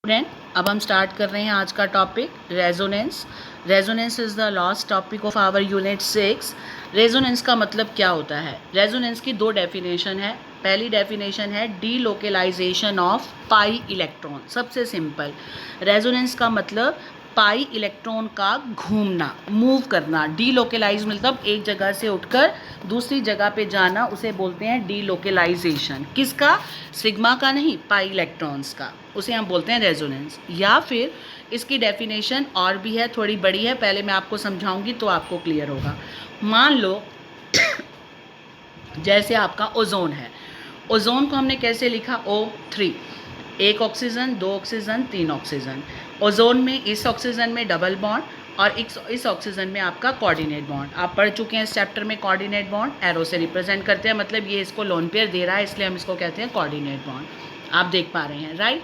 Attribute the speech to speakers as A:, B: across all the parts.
A: Student, अब हम start कर रहे हैं आज का topic resonance. Resonance is the last topic of our unit 6। Resonance का मतलब क्या होता है? रेजोनेंस की दो डेफिनेशन है। पहली डेफिनेशन है डीलोकेलाइजेशन ऑफ पाई इलेक्ट्रॉन। सबसे सिंपल, रेजोनेंस का मतलब पाई इलेक्ट्रॉन का घूमना, मूव करना। डीलोकेलाइज मतलब एक जगह से उठकर दूसरी जगह पे जाना, उसे बोलते हैं डीलोकेलाइजेशन। किसका? सिग्मा का नहीं, पाई इलेक्ट्रॉन्स का, उसे हम बोलते हैं रेजोनेंस। या फिर इसकी डेफिनेशन और भी है, थोड़ी बड़ी है, पहले मैं आपको समझाऊंगी तो आपको क्लियर होगा। मान लो जैसे आपका ओजोन है। ओजोन को हमने कैसे लिखा? O3। एक ऑक्सीजन, दो ऑक्सीजन, तीन ऑक्सीजन। ओजोन में इस ऑक्सीजन में डबल बॉन्ड और इस ऑक्सीजन में आपका कोऑर्डिनेट बॉन्ड। आप पढ़ चुके हैं इस चैप्टर में। कोऑर्डिनेट बॉन्ड एरो से रिप्रेजेंट करते हैं, मतलब ये इसको लोन पेयर दे रहा है, इसलिए हम इसको कहते हैं कोऑर्डिनेट बॉन्ड। आप देख पा रहे हैं, राइट?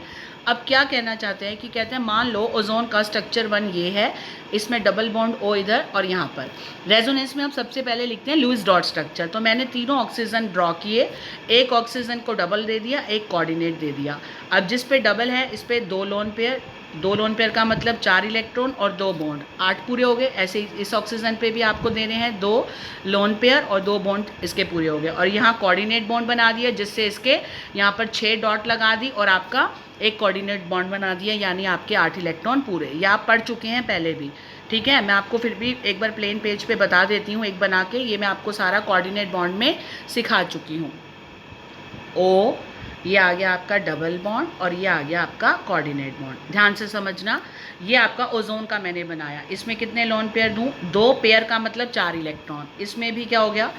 A: अब क्या कहना चाहते हैं कि कहते हैं मान लो ओजोन का स्ट्रक्चर 1 ये है, इसमें डबल बॉन्ड O इधर और यहाँ पर। रेजोनेंस में हम सबसे पहले लिखते हैं लुईस डॉट स्ट्रक्चर। तो मैंने तीनों ऑक्सीजन ड्रॉ किए, एक ऑक्सीजन को डबल दे दिया, एक कोऑर्डिनेट दे दिया। अब जिस पे डबल है इस पे दो लोन पेयर, दो लोन पेयर का मतलब 4 इलेक्ट्रॉन और 2 बॉन्ड, 8 पूरे हो गए। ऐसे ही इस ऑक्सीजन पे भी आपको देने हैं 2 लोन पेयर और 2 बॉन्ड, इसके पूरे हो गए। और यहाँ कोऑर्डिनेट बॉन्ड बना दिया, जिससे इसके यहाँ पर 6 डॉट लगा दी और आपका एक कोऑर्डिनेट बॉन्ड बना दिया, यानी आपके 8 इलेक्ट्रॉन पूरे। ये आप पढ़ चुके हैं पहले भी, ठीक है? मैं आपको फिर भी एक बार प्लेन पेज पे बता देती हूँ, एक बना के। ये मैं आपको सारा कोऑर्डिनेट बॉन्ड में सिखा चुकी हूँ। ओ, ये आ गया आपका डबल बॉन्ड और ये आ गया आपका कोऑर्डिनेट बॉन्ड। ध्यान से समझना, ये आपका ओजोन का मैंने बनाया। इसमें कितने लोन पेयर दूँ? 2 पेयर का मतलब 4 इलेक्ट्रॉन। इसमें भी क्या हो गया?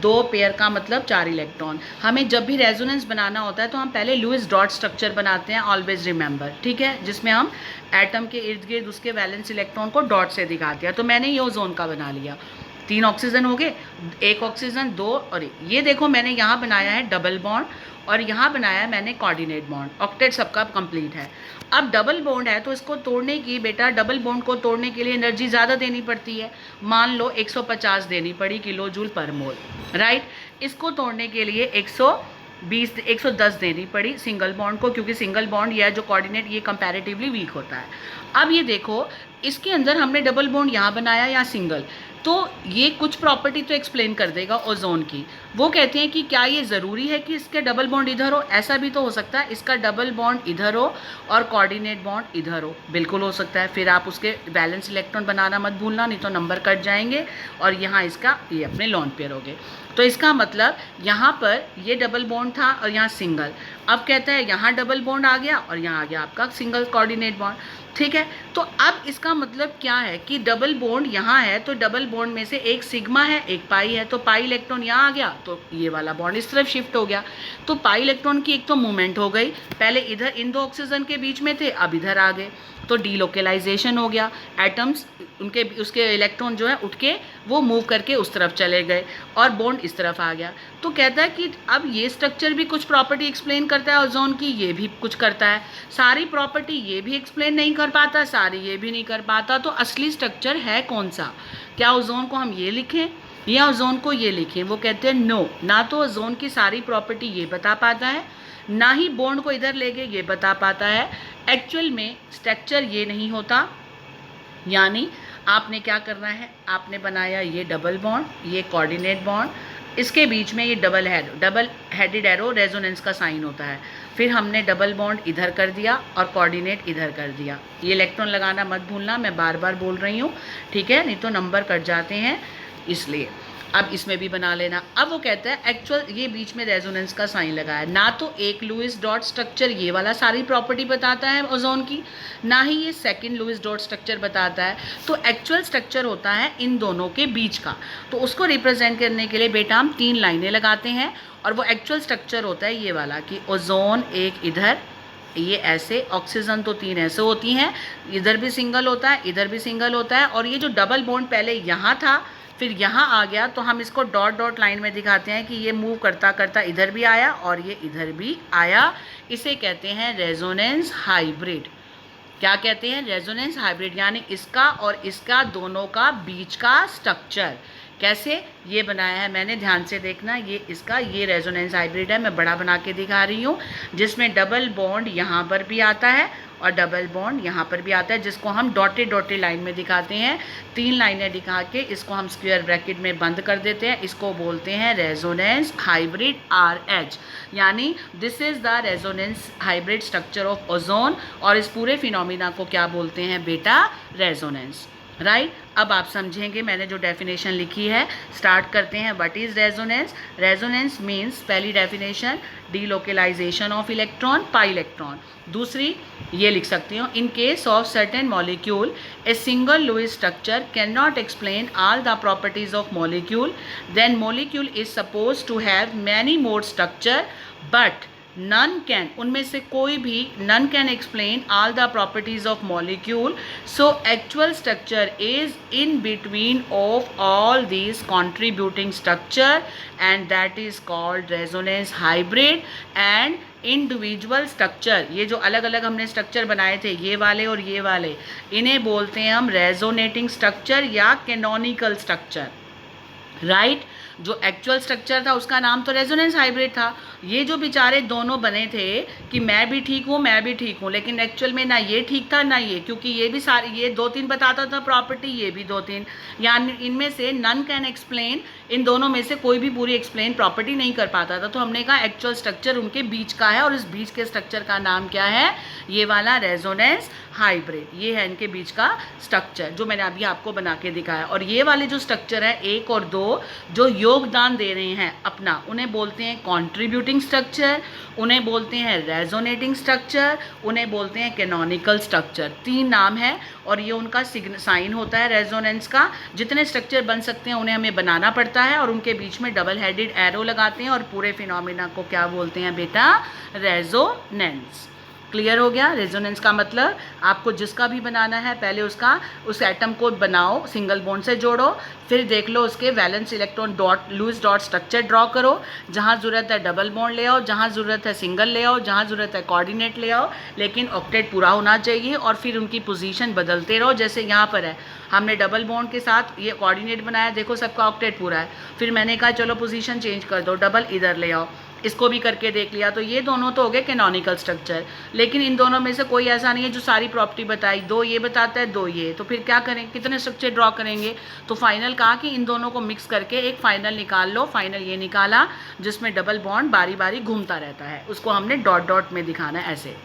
A: 2 पेयर का मतलब 4 इलेक्ट्रॉन। हमें जब भी रेजोनेंस बनाना होता है तो हम पहले लुईस डॉट स्ट्रक्चर बनाते हैं, ऑलवेज रिमेंबर, ठीक है? जिसमें हम एटम के इर्द गिर्द उसके वैलेंस इलेक्ट्रॉन को डॉट से दिखाते हैं। तो मैंने ये ओजोन का बना लिया। 3 ऑक्सीजन हो गए, एक ऑक्सीजन, 2 और ये देखो मैंने यहाँ बनाया है डबल बॉन्ड और यहाँ बनाया है मैंने कोऑर्डिनेट बॉन्ड। ऑक्टेट सबका कंप्लीट है। अब डबल बॉन्ड है तो इसको तोड़ने की, बेटा डबल बॉन्ड को तोड़ने के लिए एनर्जी ज़्यादा देनी पड़ती है। मान लो 150 देनी पड़ी किलो जूल पर मोल, राइट? इसको तोड़ने के लिए 110 देनी पड़ी सिंगल बॉन्ड को, क्योंकि सिंगल बॉन्ड या जो कोऑर्डिनेट ये कंपैरेटिवली वीक होता है। अब ये देखो इसके अंदर हमने डबल बॉन्ड यहाँ बनाया या सिंगल, तो ये कुछ प्रॉपर्टी तो एक्सप्लेन कर देगा ओजोन की। वो कहते हैं कि क्या ये ज़रूरी है कि इसके डबल बॉन्ड इधर हो? ऐसा भी तो हो सकता है इसका डबल बॉन्ड इधर हो और कोऑर्डिनेट बॉन्ड इधर हो। बिल्कुल हो सकता है। फिर आप उसके बैलेंस इलेक्ट्रॉन बनाना मत भूलना, नहीं तो नंबर कट जाएंगे और यहाँ इसका ये अपने लोन पेयर हो गए। तो इसका मतलब यहाँ पर ये डबल बॉन्ड था और यहाँ सिंगल। अब कहता है यहाँ डबल बॉन्ड आ गया और यहाँ आ गया आपका सिंगल कोऑर्डिनेट बॉन्ड, ठीक है? तो अब इसका मतलब क्या है कि डबल बॉन्ड यहाँ है तो डबल बॉन्ड में से एक सिग्मा है, एक पाई है, तो पाई इलेक्ट्रॉन यहाँ आ गया तो ये वाला बॉन्ड इस तरफ शिफ्ट हो गया। तो पाई इलेक्ट्रॉन की एक तो मूवमेंट हो गई, पहले इधर इन 2 ऑक्सीजन के बीच में थे, अब इधर आ गए, तो डीलोकेलाइजेशन हो गया। एटम्स उनके उसके इलेक्ट्रॉन जो है उठ के वो मूव करके उस तरफ चले गए और बॉन्ड इस तरफ आ गया। तो कहता है कि अब ये स्ट्रक्चर भी कुछ प्रॉपर्टी एक्सप्लेन करता है ओजोन की, ये भी कुछ करता है। सारी प्रॉपर्टी ये भी एक्सप्लेन नहीं कर पाता, सारी ये भी नहीं कर पाता, तो असली स्ट्रक्चर है कौन सा? क्या ओजोन को हम ये लिखें या ओजोन को ये लिखें? वो कहते हैं नो, ना तो ओजोन की सारी प्रॉपर्टी ये बता पाता है, ना ही बॉन्ड को इधर ले गए ये बता पाता है। एक्चुअल में स्ट्रक्चर ये नहीं होता। यानी आपने क्या करना है, आपने बनाया ये डबल बॉन्ड, ये कोऑर्डिनेट बॉन्ड, इसके बीच में ये डबल हेडेड एरो रेजोनेंस का साइन होता है। फिर हमने डबल बॉन्ड इधर कर दिया और कोऑर्डिनेट इधर कर दिया। ये इलेक्ट्रॉन लगाना मत भूलना, मैं बार बार बोल रही हूँ, ठीक है? नहीं तो नंबर कट जाते हैं, इसलिए। अब इसमें भी बना लेना। अब वो कहता है एक्चुअल ये बीच में रेजोनेंस का साइन लगाया, ना तो एक लुईस डॉट स्ट्रक्चर ये वाला सारी प्रॉपर्टी बताता है ओजोन की, ना ही ये सेकंड लुईस डॉट स्ट्रक्चर बताता है। तो एक्चुअल स्ट्रक्चर होता है इन दोनों के बीच का। तो उसको रिप्रेजेंट करने के लिए बेटा हम 3 लाइनें लगाते हैं और वो एक्चुअल स्ट्रक्चर होता है ये वाला कि ओजोन एक इधर, ये ऐसे, ऑक्सीजन तो 3 ऐसे होती हैं, इधर भी सिंगल होता है, इधर भी सिंगल होता है, और ये जो डबल बॉन्ड पहले यहाँ था फिर यहाँ आ गया, तो हम इसको डॉट डॉट लाइन में दिखाते हैं कि ये मूव करता करता इधर भी आया और ये इधर भी आया। इसे कहते हैं रेजोनेंस हाइब्रिड। क्या कहते हैं? रेजोनेंस हाइब्रिड, यानी इसका और इसका दोनों का बीच का स्ट्रक्चर। कैसे ये बनाया है मैंने, ध्यान से देखना। ये इसका ये रेजोनेंस हाइब्रिड है, मैं बड़ा बना के दिखा रही हूँ, जिसमें डबल बॉन्ड यहाँ पर भी आता है और डबल बॉन्ड यहाँ पर भी आता है, जिसको हम डॉटेड डॉटेड लाइन में दिखाते हैं। 3 लाइनें दिखा के इसको हम स्क्वायर ब्रैकेट में बंद कर देते हैं। इसको बोलते हैं रेजोनेंस हाइब्रिड RH, यानी this is the resonance hybrid structure of ozone. और इस पूरे फिनोमिना को क्या बोलते हैं बेटा? रेजोनेंस। राइट, अब आप समझेंगे मैंने जो डेफिनेशन लिखी है। स्टार्ट करते हैं। What is resonance? Resonance means, पहली definition, delocalization of electron pi electron. दूसरी ये लिख सकती हूँ, in case of certain molecule a single Lewis structure can not explain all the properties of molecule, then molecule is suppose to have many more structure but none can, उनमें से कोई भी none can explain all the properties of molecule, so actual structure is in between of all these contributing structure and that is called resonance hybrid। and individual structure, ये जो अलग अलग हमने structure बनाए थे, ये वाले और ये वाले, इन्हें बोलते हैं हम रेजोनेटिंग स्ट्रक्चर या कैनोनिकल स्ट्रक्चर। राइट, जो एक्चुअल स्ट्रक्चर था उसका नाम तो रेजोनेंस हाइब्रिड था। ये जो बेचारे दोनों बने थे कि मैं भी ठीक हूँ मैं भी ठीक हूँ, लेकिन एक्चुअल में ना ये ठीक था ना ये, क्योंकि ये भी सारे, ये 2-3 बताता था प्रॉपर्टी, ये भी 2-3, यानी इनमें से नन कैन एक्सप्लेन, इन दोनों में से कोई भी पूरी एक्सप्लेन प्रॉपर्टी नहीं कर पाता था। तो हमने कहा एक्चुअल स्ट्रक्चर उनके बीच का है और इस बीच के स्ट्रक्चर का नाम क्या है? ये वाला रेजोनेंस हाइब्रिड। ये है इनके बीच का स्ट्रक्चर जो मैंने अभी आपको बना के दिखाया। और ये वाले जो स्ट्रक्चर है 1 और 2 जो योगदान दे रहे हैं अपना, उन्हें बोलते हैं कॉन्ट्रीब्यूटिंग स्ट्रक्चर, उन्हें बोलते हैं रेजोनेटिंग स्ट्रक्चर, उन्हें बोलते हैं कैनोनिकल स्ट्रक्चर। 3 नाम है और ये उनका साइन होता है रेजोनेंस का। जितने स्ट्रक्चर बन सकते हैं उन्हें हमें बनाना पड़ता है और उनके बीच में डबल हेडेड एरो लगाते हैं और पूरे फिनोमिना को क्या बोलते हैं बेटा? रेजोनेंस। क्लियर हो गया? रेजोनेंस का मतलब आपको जिसका भी बनाना है पहले उसका उस एटम को बनाओ, सिंगल बॉन्ड से जोड़ो, फिर देख लो उसके valence electron dot Lewis dot structure draw करो, जहाँ ज़रूरत है डबल बॉन्ड ले आओ, जहाँ ज़रूरत है सिंगल ले आओ, जहाँ ज़रूरत है कोऑर्डिनेट ले आओ, लेकिन ऑक्टेट पूरा होना चाहिए। और फिर उनकी पोजीशन बदलते रहो। जैसे यहाँ पर है, हमने डबल बॉन्ड के साथ ये कोऑर्डिनेट बनाया, देखो सबका ऑक्टेट पूरा है, फिर मैंने कहा चलो पोजीशन चेंज कर दो, डबल इधर ले आओ, इसको भी करके देख लिया। तो ये दोनों तो हो गए कैनोनिकल स्ट्रक्चर, लेकिन इन दोनों में से कोई ऐसा नहीं है जो सारी प्रॉपर्टी बताई, 2 ये बताता है 2 ये, तो फिर क्या करें, कितने स्ट्रक्चर ड्रॉ करेंगे? तो फाइनल कहा कि इन दोनों को मिक्स करके एक फाइनल निकाल लो। फाइनल ये निकाला जिसमें डबल बॉन्ड बारी बारी घूमता रहता है, उसको हमने डॉट डॉट में दिखाना है ऐसे।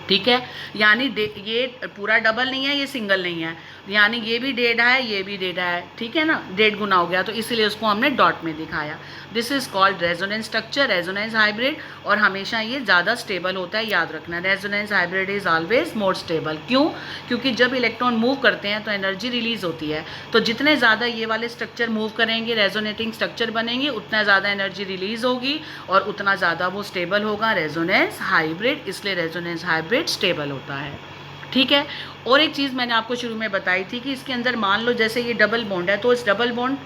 A: ठीक है, यानी ये पूरा डबल नहीं है, ये सिंगल नहीं है, यानी ये भी डेढ़ है ये भी डेढ़ है, ठीक है ना, 1.5 गुना हो गया, तो इसलिए उसको हमने डॉट में दिखाया। This is called resonance structure, resonance hybrid. और हमेशा ये ज़्यादा स्टेबल होता है, याद रखना, resonance hybrid is always more stable. क्यों? क्योंकि जब इलेक्ट्रॉन मूव करते हैं तो एनर्जी रिलीज होती है, तो जितने ज़्यादा ये वाले स्ट्रक्चर मूव करेंगे, रेजोनेटिंग स्ट्रक्चर बनेंगे, उतना ज़्यादा एनर्जी रिलीज होगी और उतना ज़्यादा वो स्टेबल होगा, रेजोनेंस हाइब्रिड। इसलिए रेजोनेंस हाइब्रिड स्टेबल होता है। ठीक है, और एक चीज़ मैंने आपको शुरू में बताई थी कि इसके अंदर मान लो जैसे ये डबल बॉन्ड है, तो इस डबल बॉन्ड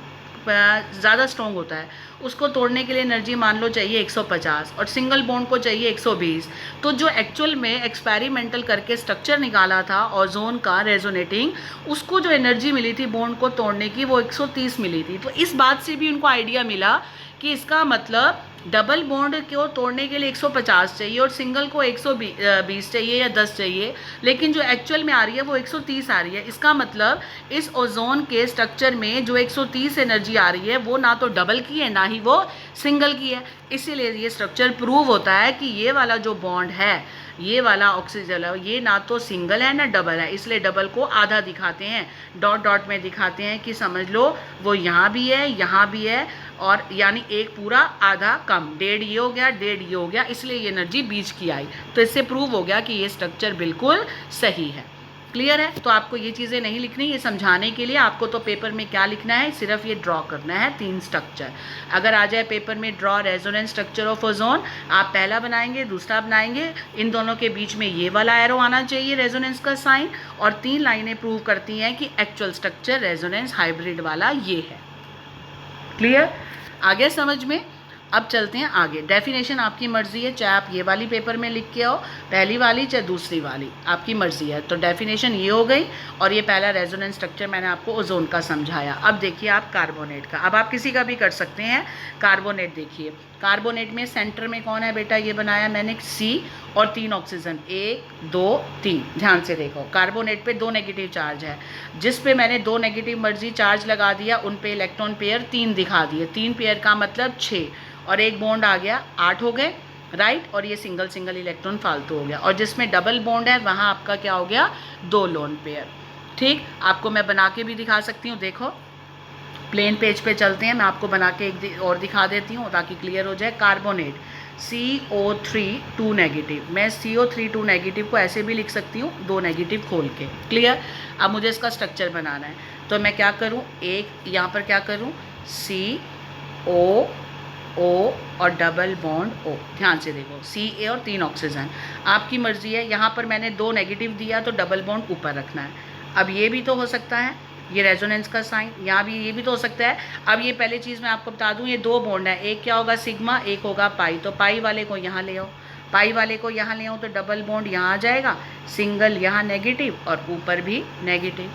A: ज़्यादा स्ट्रॉन्ग होता है, उसको तोड़ने के लिए एनर्जी मान लो चाहिए 150 और सिंगल बॉन्ड को चाहिए 120। तो जो एक्चुअल में एक्सपेरिमेंटल करके स्ट्रक्चर निकाला था ओजोन का रेजोनेटिंग, उसको जो एनर्जी मिली थी बॉन्ड को तोड़ने की वो 130 मिली थी। तो इस बात से भी उनको आइडिया मिला कि इसका मतलब डबल बॉन्ड को तोड़ने के लिए 150 चाहिए और सिंगल को 120 चाहिए या 10 चाहिए, लेकिन जो एक्चुअल में आ रही है वो 130 आ रही है। इसका मतलब इस ओजोन के स्ट्रक्चर में जो 130 एनर्जी आ रही है वो ना तो डबल की है ना ही वो सिंगल की है। इसीलिए ये स्ट्रक्चर प्रूव होता है कि ये वाला जो बॉन्ड है, ये वाला ऑक्सीजन, ये ना तो सिंगल है ना डबल है, इसलिए डबल को आधा दिखाते हैं, डॉट डॉट में दिखाते हैं कि समझ लो वो यहाँ भी है और यानी एक पूरा आधा कम, 1.5 ये हो गया 1.5 ये हो गया, इसलिए ये एनर्जी बीच की आई। तो इससे प्रूव हो गया कि ये स्ट्रक्चर बिल्कुल सही है। क्लियर है? तो आपको ये चीज़ें नहीं लिखनी, ये समझाने के लिए आपको तो पेपर में क्या लिखना है, सिर्फ ये ड्रॉ करना है 3 स्ट्रक्चर। अगर आ जाए पेपर में draw resonance structure of ozone, आप पहला बनाएंगे दूसरा बनाएंगे, इन दोनों के बीच में ये वाला एरो आना चाहिए रेजोनेंस का साइन, और 3 लाइनें प्रूव करती हैं कि एक्चुअल स्ट्रक्चर रेजोनेंस हाइब्रिड वाला ये है। क्लियर? आगे समझ में? अब चलते हैं आगे। डेफिनेशन आपकी मर्जी है, चाहे आप ये वाली पेपर में लिख के आओ, पहली वाली चाहे दूसरी वाली, आपकी मर्जी है। तो डेफिनेशन ये हो गई और ये पहला रेजोनेंस स्ट्रक्चर मैंने आपको ओजोन का समझाया। अब देखिए आप कार्बोनेट का, अब आप किसी का भी कर सकते हैं। कार्बोनेट देखिए, कार्बोनेट में सेंटर में कौन है बेटा, ये बनाया मैंने C और 3 ऑक्सीजन, 1 2 3। ध्यान से देखो, कार्बोनेट पे 2 नेगेटिव चार्ज है, जिस पे मैंने 2 नेगेटिव मर्जी चार्ज लगा दिया उन पे इलेक्ट्रॉन पेयर 3 दिखा दिए। 3 पेयर का मतलब 6 और एक बॉन्ड आ गया, 8 हो गए, राइट। और ये सिंगल सिंगल इलेक्ट्रॉन फालतू हो गया। और जिसमें डबल बॉन्ड है वहाँ आपका क्या हो गया, 2 लोन पेयर। ठीक, आपको मैं बना के भी दिखा सकती हूँ। देखो प्लेन पेज पे चलते हैं, मैं आपको बना के एक और दिखा देती हूँ ताकि क्लियर हो जाए। कार्बोनेट CO3 2 नेगेटिव, मैं CO3 2 नेगेटिव को ऐसे भी लिख सकती हूँ, 2 नेगेटिव खोल के। क्लियर। अब मुझे इसका स्ट्रक्चर बनाना है, तो मैं क्या करूँ, एक यहाँ पर क्या करूँ, CO O और डबल बॉन्ड O। ध्यान से देखो, Ca और 3 ऑक्सीजन, आपकी मर्जी है। यहाँ पर मैंने 2 नेगेटिव दिया तो डबल बॉन्ड ऊपर रखना है। अब ये भी तो हो सकता है, ये रेजोनेंस का साइन, यहाँ भी ये भी तो हो सकता है। अब ये पहले चीज़ मैं आपको बता दूँ, ये 2 बॉन्ड है, एक क्या होगा सिग्मा, एक होगा पाई। तो पाई वाले को यहाँ ले आओ, पाई वाले को यहाँ ले आओ तो डबल बॉन्ड यहाँ आ जाएगा, सिंगल यहाँ नेगेटिव और ऊपर भी नेगेटिव।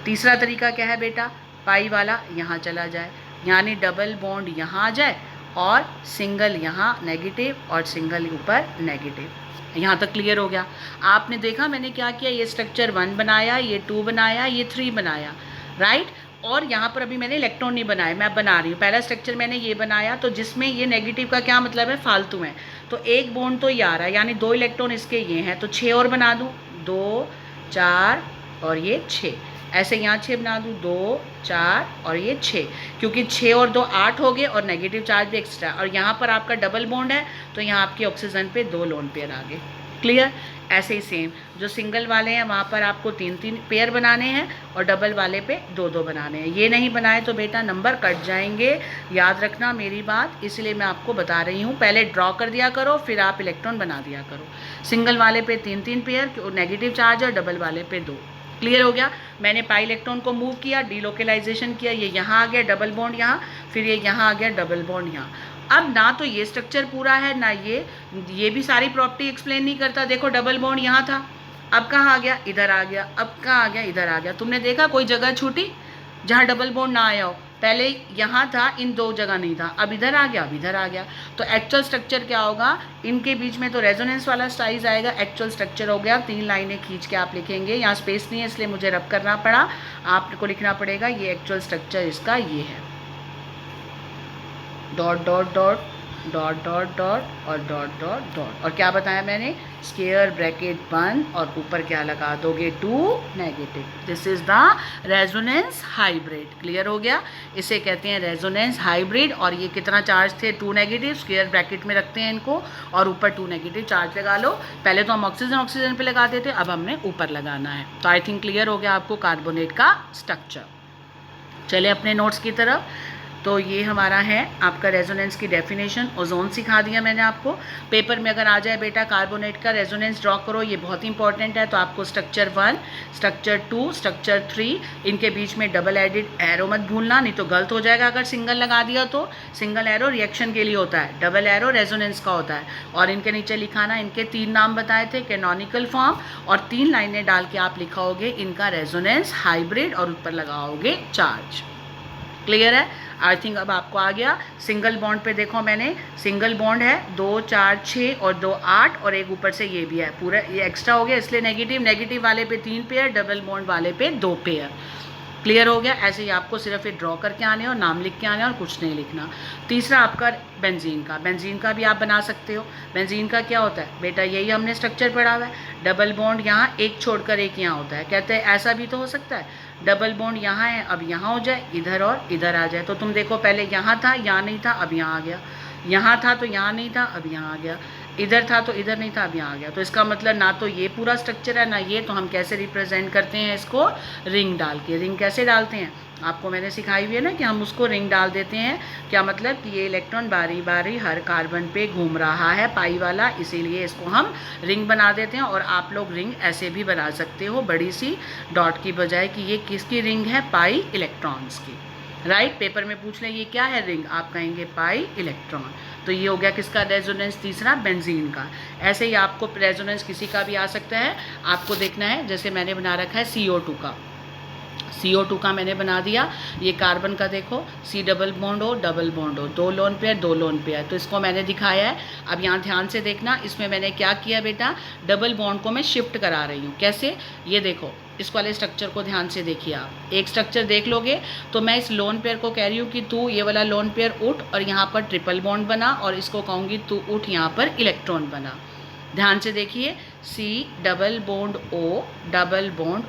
A: तीसरा तरीका क्या है बेटा, पाई वाला यहाँ चला जाए, यानी डबल बॉन्ड यहाँ आ जाए और सिंगल यहाँ नेगेटिव और सिंगल ऊपर नेगेटिव। यहाँ तक क्लियर हो गया। आपने देखा मैंने क्या किया, ये स्ट्रक्चर 1 बनाया, ये 2 बनाया, ये 3 बनाया, राइट। और यहाँ पर अभी मैंने इलेक्ट्रॉन नहीं बनाए, मैं बना रही हूँ। पहला स्ट्रक्चर मैंने ये बनाया, तो जिसमें ये नेगेटिव का क्या मतलब है, फालतू है। तो एक बॉन्ड तो ये आ रहा है, यानी 2 इलेक्ट्रॉन इसके ये हैं, तो 6 और बना दूँ, 2 4 और ये 6। ऐसे यहाँ 6 बना दूँ, 2 4 और ये 6, क्योंकि 6 और 2 8 हो गए और नेगेटिव चार्ज भी एक्स्ट्रा। और यहाँ पर आपका डबल बॉन्ड है, तो यहाँ आपके ऑक्सीजन पे 2 लोन पेयर आ गए। क्लियर। ऐसे ही सेम जो सिंगल वाले हैं वहाँ पर आपको 3 पेयर बनाने हैं और डबल वाले पे 2 बनाने हैं। ये नहीं बनाए तो बेटा नंबर कट जाएंगे, याद रखना मेरी बात, इसलिए मैं आपको बता रही हूँ। पहले ड्रॉ कर दिया करो, फिर आप इलेक्ट्रॉन बना दिया करो। सिंगल वाले पे 3 पेयर नेगेटिव चार्ज और डबल वाले पे 2। क्लियर हो गया। मैंने पाई इलेक्ट्रॉन को मूव किया, डीलोकेलाइजेशन किया, ये यहाँ आ गया डबल बॉन्ड यहाँ, फिर ये यहाँ आ गया डबल बॉन्ड यहाँ। अब ना तो ये स्ट्रक्चर पूरा है ना ये भी सारी प्रॉपर्टी एक्सप्लेन नहीं करता। देखो डबल बॉन्ड यहाँ था, अब कहाँ आ गया, इधर आ गया, अब कहाँ आ गया, इधर आ गया। तुमने देखा कोई जगह छूटी जहाँ डबल बॉन्ड ना आया हो? पहले यहाँ था, इन 2 जगह नहीं था, अब इधर आ गया, अब इधर आ गया। तो एक्चुअल स्ट्रक्चर क्या होगा, इनके बीच में तो रेजोनेंस वाला साइज आएगा। एक्चुअल स्ट्रक्चर हो गया, 3 लाइनें खींच के आप लिखेंगे। यहाँ स्पेस नहीं है इसलिए मुझे रब करना पड़ा, आपको लिखना पड़ेगा। ये एक्चुअल स्ट्रक्चर इसका ये है, dot dot dot dot dot dot और डॉट डॉट डॉट। और क्या बताया मैंने, स्क्वायर ब्रैकेट बंद और ऊपर क्या लगा दोगे, 2 negative. This is the resonance hybrid. Clear हो गया। इसे कहते हैं रेजोनेंस हाइब्रिड। और ये कितना चार्ज थे, 2 नेगेटिव, स्क्वायर ब्रैकेट में रखते हैं इनको और ऊपर 2 नेगेटिव चार्ज लगा लो। पहले तो हम ऑक्सीजन पे लगाते थे, अब हमने ऊपर लगाना है। तो आई थिंक क्लियर हो गया आपको कार्बोनेट का स्ट्रक्चर। चले अपने नोट्स की तरफ। तो ये हमारा है आपका रेजोनेंस की डेफिनेशन। ओजोन सिखा दिया मैंने आपको। पेपर में अगर आ जाए बेटा कार्बोनेट का रेजोनेंस ड्रॉ करो, ये बहुत इंपॉर्टेंट है। तो आपको स्ट्रक्चर 1, स्ट्रक्चर 2, स्ट्रक्चर 3, इनके बीच में डबल एडिड एरो मत भूलना, नहीं तो गलत हो जाएगा। अगर सिंगल लगा दिया तो सिंगल एरो रिएक्शन के लिए होता है, डबल एरो रेजोनेंस का होता है। और इनके नीचे लिखाना, इनके 3 नाम बताए थे, कैनोनिकल फॉर्म, और 3 लाइनें डाल के आप लिखाओगे इनका रेजोनेंस हाइब्रिड और ऊपर लगाओगे चार्ज। क्लियर है। आई थिंक अब आपको आ गया। सिंगल बॉन्ड पे देखो, मैंने सिंगल बॉन्ड है 2 4 6 और 2 8 और एक ऊपर से ये भी है, पूरा ये एक्स्ट्रा हो गया इसलिए नेगेटिव। नेगेटिव वाले पे 3 पेयर, डबल बॉन्ड वाले पे 2 पेयर। क्लियर हो गया। ऐसे ही आपको सिर्फ ये ड्रॉ करके आने और नाम लिख के आने और कुछ नहीं लिखना। तीसरा आपका बेंजीन का, बेंजीन का भी आप बना सकते हो। बेंजीन का क्या होता है बेटा, यही हमने स्ट्रक्चर पढ़ा हुआ है। डबल बॉन्ड यहाँ एक छोड़कर एक यहाँ होता है। कहते हैं ऐसा भी तो हो सकता है, डबल बॉन्ड यहाँ है अब यहाँ हो जाए, इधर और इधर आ जाए। तो तुम देखो पहले यहाँ था, यहाँ नहीं था, अब यहाँ आ गया। यहाँ था तो यहाँ नहीं था, अब यहाँ आ गया। इधर था तो इधर नहीं था, अब यहाँ आ गया। तो इसका मतलब ना तो ये पूरा स्ट्रक्चर है ना ये। तो हम कैसे रिप्रेजेंट करते हैं इसको, रिंग डाल के। रिंग कैसे डालते हैं आपको मैंने सिखाई हुई है ना, कि हम उसको रिंग डाल देते हैं। क्या मतलब कि ये इलेक्ट्रॉन बारी बारी हर कार्बन पे घूम रहा है पाई वाला, इसीलिए इसको हम रिंग बना देते हैं। और आप लोग रिंग ऐसे भी बना सकते हो, बड़ी सी डॉट की बजाय, कि ये किसकी रिंग है, पाई इलेक्ट्रॉन्स की। राइट। पेपर में पूछ लें ये क्या है रिंग, आप कहेंगे पाई इलेक्ट्रॉन। तो ये हो गया किसका रेजोनेंस, तीसरा बेंजीन का। ऐसे ही आपको रेजोनेंस किसी का भी आ सकता है। आपको देखना है, जैसे मैंने बना रखा है CO2 का। CO2 का मैंने बना दिया, ये कार्बन का देखो C डबल बॉन्ड हो, दो लोन पेयर, तो इसको मैंने दिखाया है। अब यहाँ ध्यान से देखना, इसमें मैंने क्या किया बेटा, डबल बॉन्ड को मैं शिफ्ट करा रही हूँ। कैसे, ये देखो इस वाले स्ट्रक्चर को ध्यान से देखिए आप, एक स्ट्रक्चर देख लोगे तो मैं इस लोन पेयर को कह रही हूँ कि तू ये वाला लोन पेयर उठ और यहाँ पर ट्रिपल बॉन्ड बना, और इसको कहूँगी तू उठ यहाँ पर इलेक्ट्रॉन बना। ध्यान से देखिए, C डबल बॉन्ड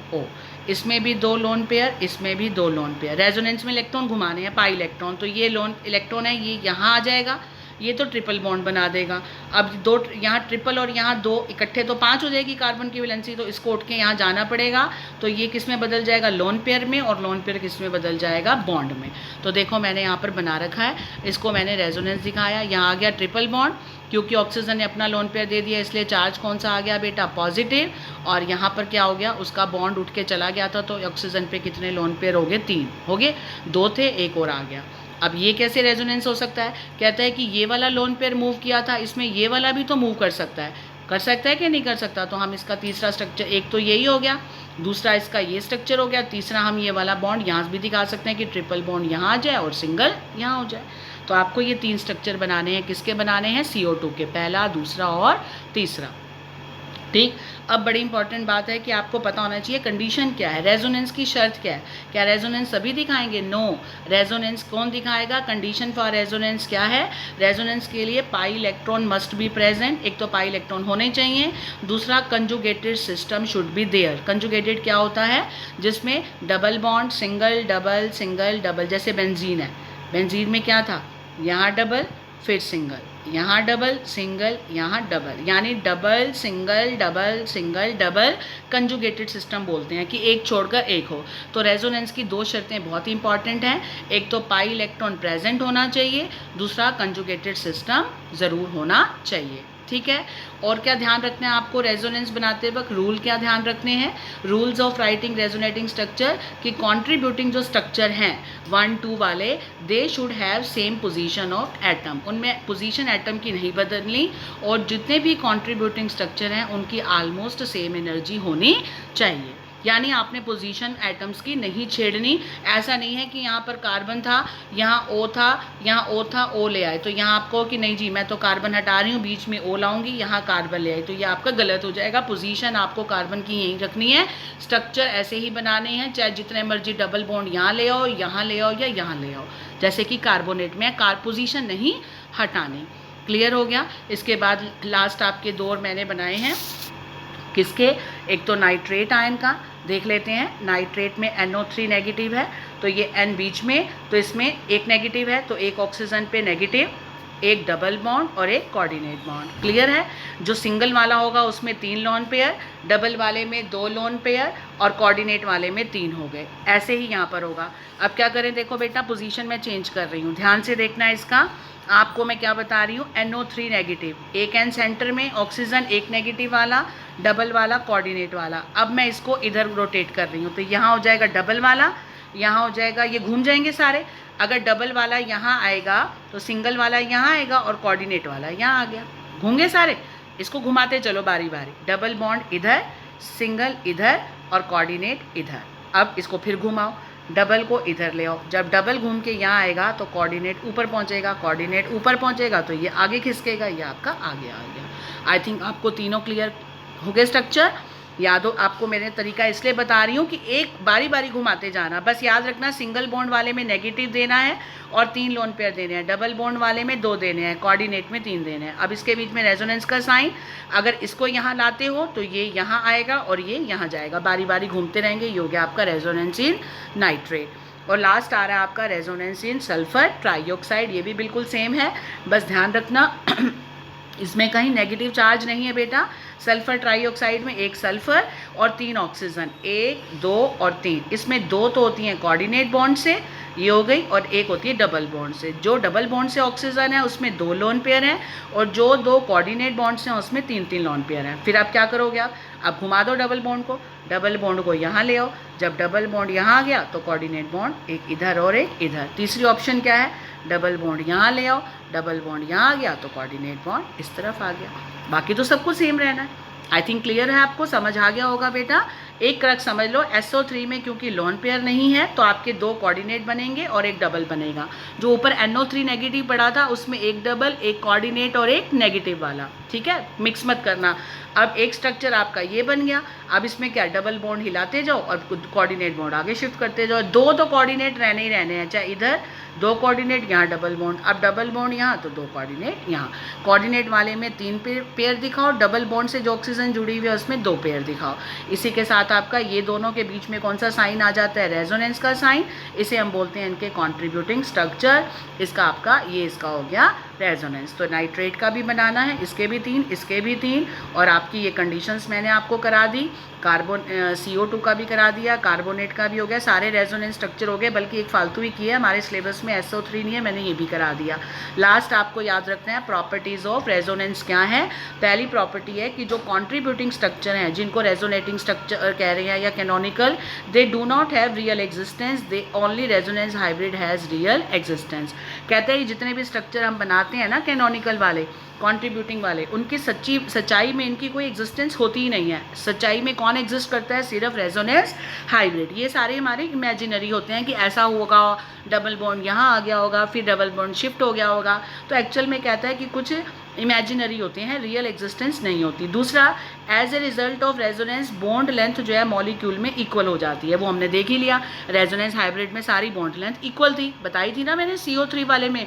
A: O, इसमें भी दो लोन पेयर, इसमें भी दो लोन पेयर। रेजोनेंस में इलेक्ट्रॉन घुमाने हैं, पाई इलेक्ट्रॉन, तो ये लोन इलेक्ट्रॉन है, ये यहाँ आ जाएगा, ये तो ट्रिपल बॉन्ड बना देगा। अब दो यहाँ ट्रिपल और यहाँ दो इकट्ठे तो 5 हो जाएगी कार्बन की वैलेंसी, तो इसको उठ के यहाँ जाना पड़ेगा, तो ये किस में बदल जाएगा, लोन पेयर में, और लोन पेयर किस में बदल जाएगा, बॉन्ड में। तो देखो मैंने यहाँ पर बना रखा है, इसको मैंने रेजोनेंस दिखाया, यहाँ आ गया ट्रिपल बॉन्ड, क्योंकि ऑक्सीजन ने अपना लोन पेयर दे दिया इसलिए चार्ज कौन सा आ गया बेटा, पॉजिटिव, और यहाँ पर क्या हो गया, उसका बॉन्ड उठ के चला गया था, तो ऑक्सीजन पे कितने लोन पेयर हो गए, 3 हो गए, 2 थे, एक और आ गया। अब ये कैसे रेजोनेंस हो सकता है, कहता है कि ये वाला लोन पेयर मूव किया था, इसमें ये वाला भी तो मूव कर सकता है कि नहीं कर सकता, तो हम इसका तीसरा स्ट्रक्चर, एक तो यही हो गया, दूसरा इसका ये स्ट्रक्चर हो गया, तीसरा हम ये वाला बॉन्ड यहाँ भी दिखा सकते हैं कि ट्रिपल बॉन्ड यहाँ आ जाए और सिंगल यहाँ हो जाए। तो आपको ये 3 स्ट्रक्चर बनाने हैं, किसके बनाने हैं, CO2 के, पहला, दूसरा और तीसरा। ठीक, अब बड़ी इंपॉर्टेंट बात है कि आपको पता होना चाहिए कंडीशन क्या है, रेजोनेंस की शर्त क्या है। क्या रेजोनेंस सभी दिखाएंगे, नो, रेजोनेंस कौन दिखाएगा, कंडीशन फॉर रेजोनेंस क्या है, रेजोनेंस के लिए pi electron must be present, एक तो पाई इलेक्ट्रॉन होने चाहिए, दूसरा conjugated system should be there. Conjugated क्या होता है, जिसमें डबल बॉन्ड, सिंगल डबल, जैसे बेंजीन है, बेंजीन में क्या था, यहाँ डबल फिर सिंगल, यहाँ डबल सिंगल, यहाँ डबल, यानी double single double conjugated system बोलते हैं कि एक छोड़कर एक हो। तो रेजोनेंस की 2 शर्तें बहुत इंपॉर्टेंट हैं, एक तो पाई इलेक्ट्रॉन प्रेजेंट होना चाहिए, दूसरा कंजुगेटेड सिस्टम ज़रूर होना चाहिए। ठीक है, और क्या ध्यान रखना है आपको रेजोनेंस बनाते वक्त, रूल क्या ध्यान रखने हैं, rules of writing resonating structure, कि कंट्रीब्यूटिंग जो स्ट्रक्चर हैं 1, 2 वाले, they should have same position of atom, उनमें पोजीशन एटम की नहीं बदलनी, और जितने भी कंट्रीब्यूटिंग स्ट्रक्चर हैं उनकी ऑलमोस्ट सेम एनर्जी होनी चाहिए, यानी आपने पोजीशन एटम्स की नहीं छेड़नी। ऐसा नहीं है कि यहाँ पर कार्बन था, यहाँ O था, यहाँ O था, O ले आए, तो यहाँ आपको कि नहीं जी मैं तो कार्बन हटा रही हूँ, बीच में O लाऊंगी, यहाँ कार्बन ले आए, तो ये आपका गलत हो जाएगा। पोजीशन आपको कार्बन की यहीं रखनी है, स्ट्रक्चर ऐसे ही बनाने हैं, चाहे जितने मर्जी डबल बॉन्ड यहाँ ले आओ, यहाँ ले आओ या यहाँ ले आओ, जैसे कि कार्बोनेट में पोजीशन नहीं हटानी। क्लियर हो गया। इसके बाद लास्ट आपके 2 मैंने बनाए हैं, किसके, एक तो नाइट्रेट आयन का देख लेते हैं। नाइट्रेट में NO3 नेगेटिव है, तो ये N बीच में, तो इसमें एक नेगेटिव है, तो एक ऑक्सीजन पे नेगेटिव, एक डबल बॉन्ड और एक कोऑर्डिनेट बॉन्ड। क्लियर है। जो सिंगल वाला होगा उसमें 3 लोन पेयर, डबल वाले में 2 लोन पेयर और कोऑर्डिनेट वाले में 3 हो गए। ऐसे ही यहाँ पर होगा। अब क्या करें, देखो बेटा पोजीशन मैं चेंज कर रही हूँ, ध्यान से देखना है इसका। आपको मैं क्या बता रही हूँ, NO3 नेगेटिव, एक N सेंटर में, ऑक्सीजन एक नेगेटिव वाला, डबल वाला कोऑर्डिनेट वाला। अब मैं इसको इधर रोटेट कर रही हूँ, तो यहाँ हो जाएगा डबल वाला, यहाँ हो जाएगा, ये घूम जाएंगे सारे। अगर डबल वाला यहाँ आएगा तो सिंगल वाला यहाँ आएगा और कोऑर्डिनेट वाला यहाँ आ गया, घूमेंगे सारे। इसको घुमाते चलो बारी बारी, डबल बॉन्ड इधर, सिंगल इधर और कोऑर्डिनेट इधर। अब इसको फिर घुमाओ, डबल को इधर ले आओ, जब डबल घूम के यहाँ आएगा तो कोऑर्डिनेट ऊपर पहुँचेगा, कोऑर्डिनेट ऊपर पहुँचेगा तो ये आगे खिसकेगा, ये आपका आगे आ गया। आई थिंक आपको तीनों क्लियर हो गए स्ट्रक्चर। याद हो, आपको मैंने तरीका इसलिए बता रही हूँ कि एक बारी बारी घुमाते जाना। बस याद रखना, सिंगल बॉन्ड वाले में नेगेटिव देना है और 3 लोन पेयर देने हैं, डबल बॉन्ड वाले में 2 देने हैं, कोऑर्डिनेट में 3 देने हैं। अब इसके बीच में रेजोनेंस का साइन, अगर इसको यहाँ लाते हो तो ये यहाँ आएगा और ये यहाँ जाएगा, बारी बारी घूमते रहेंगे। ये हो गया आपका रेजोनेंस इन नाइट्रेट। और लास्ट आ रहा है आपका रेजोनेंस इन सल्फर ट्राइऑक्साइड। ये भी बिल्कुल सेम है, बस ध्यान रखना इसमें कहीं नेगेटिव चार्ज नहीं है बेटा। सल्फर ट्राइऑक्साइड में 1 सल्फर और 3 ऑक्सीजन, 1, 2 और 3। इसमें 2 तो होती हैं कोऑर्डिनेट बॉन्ड से, ये हो गई, और 1 होती है डबल बॉन्ड से। जो डबल बॉन्ड से ऑक्सीजन है उसमें 2 लोन पेयर हैं, और जो 2 कोऑर्डिनेट बॉन्ड से हैं उसमें 3-3 लोन पेयर हैं। फिर आप क्या करोगे, आप घुमा दो डबल बॉन्ड को यहाँ ले आओ। जब डबल बॉन्ड यहाँ आ गया तो कोऑर्डिनेट बॉन्ड एक इधर और एक इधर। तीसरी ऑप्शन क्या है, डबल बॉन्ड यहाँ ले आओ, डबल बॉन्ड यहाँ आ गया तो कोऑर्डिनेट बॉन्ड इस तरफ आ गया। बाकी तो सब कुछ सेम रहना है। आई थिंक क्लियर है, आपको समझ आ गया होगा बेटा। एक क्रक समझ लो, SO3 में क्योंकि लोन पेयर नहीं है तो आपके 2 कोऑर्डिनेट बनेंगे और एक डबल बनेगा। जो ऊपर NO3 नेगेटिव पड़ा था उसमें एक डबल, एक कोऑर्डिनेट और एक नेगेटिव वाला, ठीक है, मिक्स मत करना। अब एक स्ट्रक्चर आपका ये बन गया। अब इसमें क्या, डबल बॉन्ड हिलाते जाओ और कोऑर्डिनेट बॉन्ड आगे शिफ्ट करते जाओ। 2 तो कोऑर्डिनेट रहने ही रहने हैं, चाहे इधर 2 कोऑर्डिनेट, यहाँ डबल बॉन्ड, अब डबल बॉन्ड यहाँ तो 2 कोऑर्डिनेट यहाँ। कोऑर्डिनेट वाले में 3 पेयर दिखाओ, डबल बॉन्ड से जो ऑक्सीजन जुड़ी हुई है उसमें 2 पेयर दिखाओ। इसी के साथ आपका ये दोनों के बीच में कौन सा साइन आ जाता है, रेजोनेंस का साइन। इसे हम बोलते हैं इनके कॉन्ट्रीब्यूटिंग स्ट्रक्चर। इसका आपका ये इसका हो गया रेजोनेंस। तो नाइट्रेट का भी बनाना है, इसके भी 3, इसके भी 3, और आपकी ये कंडीशंस मैंने आपको करा दी। कार्बन CO2 का भी करा दिया, कार्बोनेट का भी हो गया, सारे रेजोनेंस स्ट्रक्चर हो गए। बल्कि एक फालतू ही किया है, हमारे सिलेबस में SO3 नहीं है, मैंने ये भी करा दिया। लास्ट आपको याद रखना है प्रॉपर्टीज़ ऑफ रेजोनेंस क्या है। पहली प्रॉपर्टी है कि जो कॉन्ट्रीब्यूटिंग स्ट्रक्चर हैं, जिनको रेजोनेटिंग स्ट्रक्चर कह रहे हैं या canonical, they do not have real existence, they only resonance hybrid has real existence. कहते हैं जितने भी स्ट्रक्चर हम बनाते हैं ना कैनोनिकल वाले, कॉन्ट्रीब्यूटिंग वाले, उनकी सच्चाई में इनकी कोई एग्जिस्टेंस होती ही नहीं है। सच्चाई में कौन एग्जिस्ट करता है, सिर्फ रेजोनेंस हाइब्रिड। ये सारे हमारे इमेजिनरी होते हैं कि ऐसा होगा, डबल बॉन्ड यहाँ आ गया होगा, फिर डबल बॉन्ड शिफ्ट हो गया होगा। तो एक्चुअल में कहता है कि कुछ इमेजिनरी होते हैं, रियल एग्जिस्टेंस नहीं होती। दूसरा, as a result of resonance bond length जो है मॉलिक्यूल में इक्वल हो जाती है। वो हमने देख ही लिया, रेजोनेंस हाइब्रिड में सारी बॉन्ड लेंथ इक्वल थी, बताई थी ना मैंने। CO3 वाले में,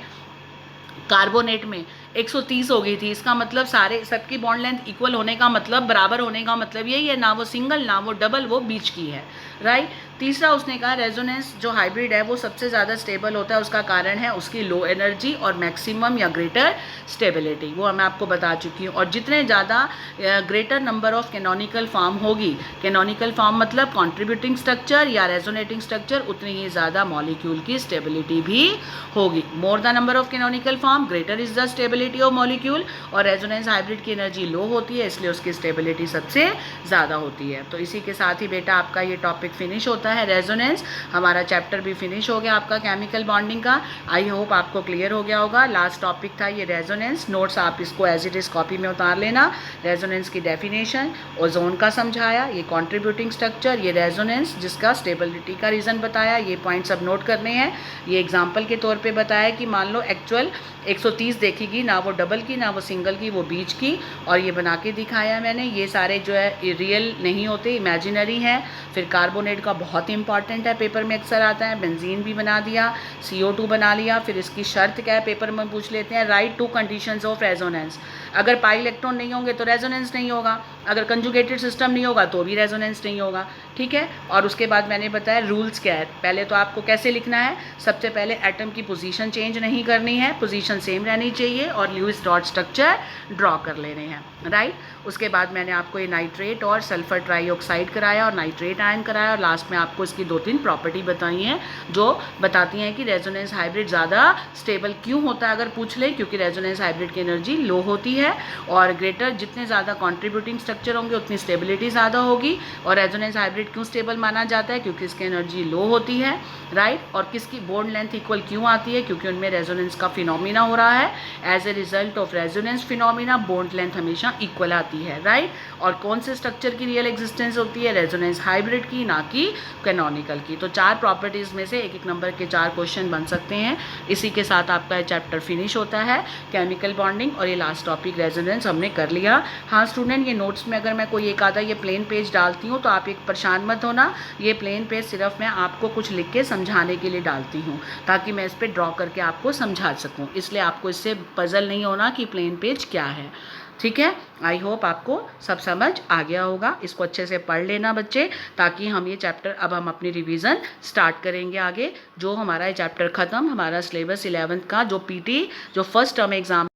A: कार्बोनेट में 130 हो गई थी। इसका मतलब सारे सबकी बॉन्ड लेंथ इक्वल होने का मतलब, बराबर होने का मतलब यही है, ना वो सिंगल ना वो डबल, वो बीच की है, राइट। तीसरा उसने कहा रेजोनेंस जो हाइब्रिड है वो सबसे ज़्यादा स्टेबल होता है। उसका कारण है उसकी लो एनर्जी और मैक्सिमम या ग्रेटर स्टेबिलिटी, वो मैं आपको बता चुकी हूँ। और जितने ज़्यादा greater number of canonical form होगी, कैनोनिकल फॉर्म मतलब कॉन्ट्रीब्यूटिंग स्ट्रक्चर या रेजोनेटिंग स्ट्रक्चर, उतनी ही ज़्यादा मॉलिक्यूल की स्टेबिलिटी भी होगी। More the number of canonical form greater is the stability of molecule. और रेजोनेंस हाइब्रिड की एनर्जी लो होती है, इसलिए उसकी स्टेबिलिटी सबसे ज़्यादा होती है। तो इसी के साथ ही बेटा आपका ये टॉपिक फिनिश होता है, रेजोनेंस। हमारा चैप्टर भी फिनिश हो गया आपका केमिकल बॉन्डिंग का। आई होप आपको क्लियर हो गया होगा। लास्ट टॉपिक था ये रेजोनेंस। नोट्स आप इसको एज इट इज़ कॉपी में उतार लेना। रेजोनेंस की डेफिनेशन, ओजोन का समझाया, ये कॉन्ट्रीब्यूटिंग स्ट्रक्चर, ये रेजोनेंस जिसका स्टेबिलिटी का रीज़न बताया। ये पॉइंट्स अब नोट करने हैं। ये एग्जाम्पल के तौर पर बताया कि मान लो एक्चुअल 130 देखेगी, ना वो डबल की ना वो सिंगल की, वो बीच की, और ये बना के दिखाया मैंने। ये सारे जो है रियल नहीं होते, इमेजिनरी हैं। फिर कार्बोनेट का बहुत इंपॉर्टेंट है, पेपर में अक्सर आता है। बेंजीन भी बना दिया, CO2 बना लिया। फिर इसकी शर्त क्या है, पेपर में पूछ लेते हैं, राइट 2 कंडीशंस ऑफ रेजोनेंस। अगर पाई इलेक्ट्रॉन नहीं होंगे तो रेजोनेंस नहीं होगा, अगर कंजुगेटेड सिस्टम नहीं होगा तो भी रेजोनेंस नहीं होगा, ठीक है। और उसके बाद मैंने बताया रूल्स क्या है। पहले तो आपको कैसे लिखना है, सबसे पहले एटम की पोजीशन चेंज नहीं करनी है, पोजीशन सेम रहनी चाहिए, और ल्यूइस डॉट स्ट्रक्चर ड्रॉ कर लेने हैं, राइट। उसके बाद मैंने आपको ये नाइट्रेट और सल्फर ट्राईऑक्साइड कराया और नाइट्रेट आयन कराया, और लास्ट में आपको इसकी 2-3 प्रॉपर्टी बताई हैं जो बताती हैं कि रेजोनेंस हाइब्रिड ज़्यादा स्टेबल क्यों होता है। अगर पूछ ले, क्योंकि रेजोनेंस हाइब्रिड की एनर्जी लो होती है, और ग्रेटर जितने ज़्यादा कॉन्ट्रीब्यूटिंग स्ट्रक्चर होंगे उतनी स्टेबिलिटी ज़्यादा होगी। और रेजोनेंस हाइब्रिड क्यों स्टेबल माना जाता है, क्योंकि इसकी एनर्जी लो होती है, राइट। और किसकी बॉन्ड लेंथ इक्वल क्यों आती है, क्योंकि उनमें रेजोनेंस का फिनोमिना हो रहा है। As a result of resonance phenomena bond length हमेशा इक्वल आती है, राइट। और कौन से स्ट्रक्चर की रियल एग्जिस्टेंस होती है, रेजोनेंस हाइब्रिड की, ना कि कैनोनिकल की। तो 4 प्रॉपर्टीज़ में से एक नंबर के 4 क्वेश्चन बन सकते हैं। इसी के साथ आपका ये चैप्टर फिनिश होता है, केमिकल बॉन्डिंग। और ये लास्ट टॉपिक रेजोनेंस हमने कर लिया। हाँ स्टूडेंट, ये नोट्स में अगर मैं कोई एक आधा ये प्लेन पेज डालती हूँ तो आप एक परेशान मत होना। ये प्लेन पेज सिर्फ मैं आपको कुछ लिख के समझाने के लिए डालती हूँ, ताकि मैं इस पर ड्रॉ करके आपको समझा सकूँ। इसलिए आपको इससे पजल नहीं होना कि प्लेन पेज क्या है, ठीक है। आई होप आपको सब समझ आ गया होगा। इसको अच्छे से पढ़ लेना बच्चे, ताकि हम ये चैप्टर, अब हम अपनी रिवीजन स्टार्ट करेंगे आगे। जो हमारा ये चैप्टर ख़त्म, हमारा सिलेबस 11th का जो PT जो फर्स्ट टर्म एग्ज़ाम